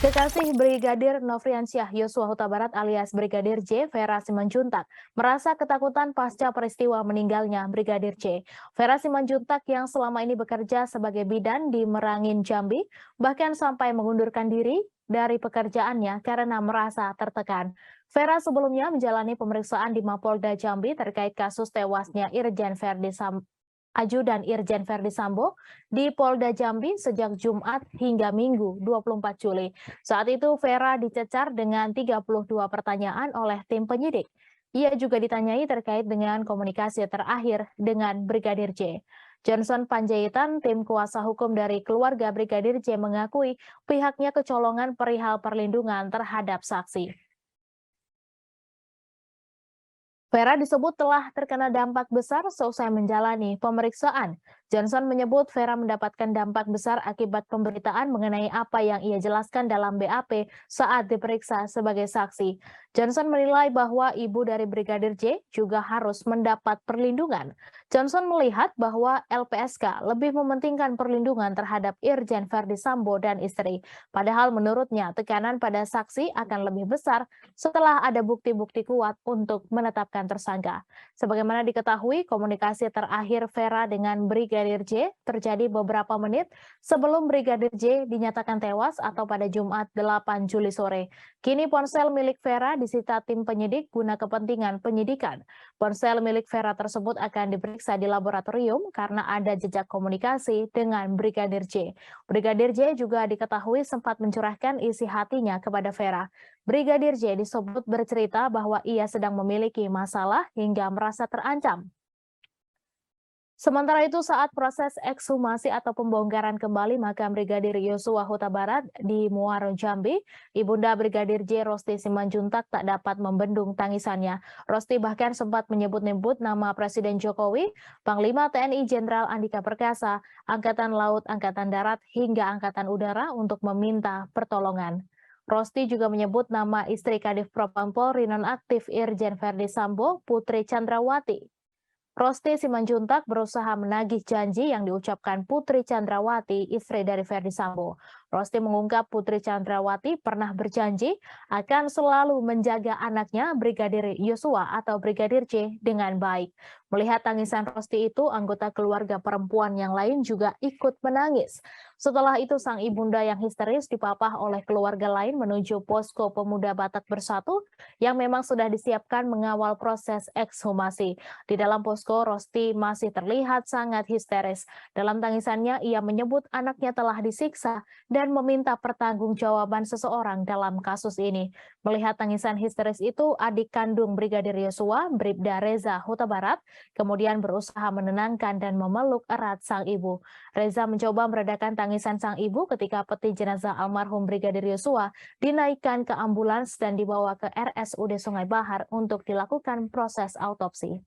Kekasih Brigadir Nofriansyah Yosua Huta Barat alias Brigadir J, Vera Simanjuntak, merasa ketakutan pasca peristiwa meninggalnya Brigadir J. Vera Simanjuntak yang selama ini bekerja sebagai bidan di Merangin, Jambi, bahkan sampai mengundurkan diri dari pekerjaannya karena merasa tertekan. Vera sebelumnya menjalani pemeriksaan di Mapolda Jambi terkait kasus tewasnya Irjen Verdi Ajudan Irjen Verdi Sambo di Polda Jambi sejak Jumat hingga Minggu 24 Juli. Saat itu Vera dicecar dengan 32 pertanyaan oleh tim penyidik. Ia juga ditanyai terkait dengan komunikasi terakhir dengan Brigadir J. Johnson Panjaitan, tim kuasa hukum dari keluarga Brigadir J mengakui pihaknya kecolongan perihal perlindungan terhadap saksi. Vera disebut telah terkena dampak besar seusai menjalani pemeriksaan. Johnson menyebut Vera mendapatkan dampak besar akibat pemberitaan mengenai apa yang ia jelaskan dalam BAP saat diperiksa sebagai saksi. Johnson menilai bahwa ibu dari Brigadir J juga harus mendapat perlindungan. Johnson melihat bahwa LPSK lebih mementingkan perlindungan terhadap Irjen Verdi Sambo dan istri. Padahal menurutnya tekanan pada saksi akan lebih besar setelah ada bukti-bukti kuat untuk menetapkan tersangka. Sebagaimana diketahui, komunikasi terakhir Vera dengan Brigadir J terjadi beberapa menit sebelum Brigadir J dinyatakan tewas atau pada Jumat 8 Juli sore. Kini ponsel milik Vera disita tim penyidik guna kepentingan penyidikan. Ponsel milik Vera tersebut akan diperiksa di laboratorium karena ada jejak komunikasi dengan Brigadir J. Brigadir J juga diketahui sempat mencurahkan isi hatinya kepada Vera. Brigadir J disebut bercerita bahwa ia sedang memiliki masalah hingga merasa terancam. Sementara itu saat proses ekshumasi atau pembongkaran kembali makam Brigadir Yosua Huta Barat di Muaro Jambi, Ibunda Brigadir J Rosti Simanjuntak tak dapat membendung tangisannya. Rosti bahkan sempat menyebut-nyebut nama Presiden Jokowi, Panglima TNI Jenderal Andika Perkasa, Angkatan Laut, Angkatan Darat, hingga Angkatan Udara untuk meminta pertolongan. Rosti juga menyebut nama istri Kadif Propam Polri nonaktif Irjen Verdi Sambo, Putri Chandrawati. Rosti Simanjuntak berusaha menagih janji yang diucapkan Putri Chandrawati, istri dari Verdi Sambo. Rosti mengungkap Putri Chandrawati pernah berjanji akan selalu menjaga anaknya Brigadir Yosua atau Brigadir J dengan baik. Melihat tangisan Rosti itu, anggota keluarga perempuan yang lain juga ikut menangis. Setelah itu, sang ibunda yang histeris dipapah oleh keluarga lain menuju posko Pemuda Batak Bersatu yang memang sudah disiapkan mengawal proses ekshumasi. Di dalam posko, Rosti masih terlihat sangat histeris. Dalam tangisannya, ia menyebut anaknya telah disiksa dan meminta pertanggungjawaban seseorang dalam kasus ini. Melihat tangisan histeris itu, adik kandung Brigadir Yosua, Bribda Reza Huta Barat, kemudian berusaha menenangkan dan memeluk erat sang ibu. Reza mencoba meredakan tangisan sang ibu ketika peti jenazah almarhum Brigadir Yosua dinaikkan ke ambulans dan dibawa ke RSUD Sungai Bahar untuk dilakukan proses autopsi.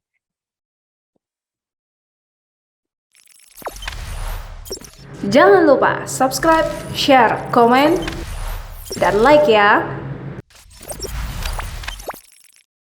Jangan lupa subscribe, share, komen, dan like ya!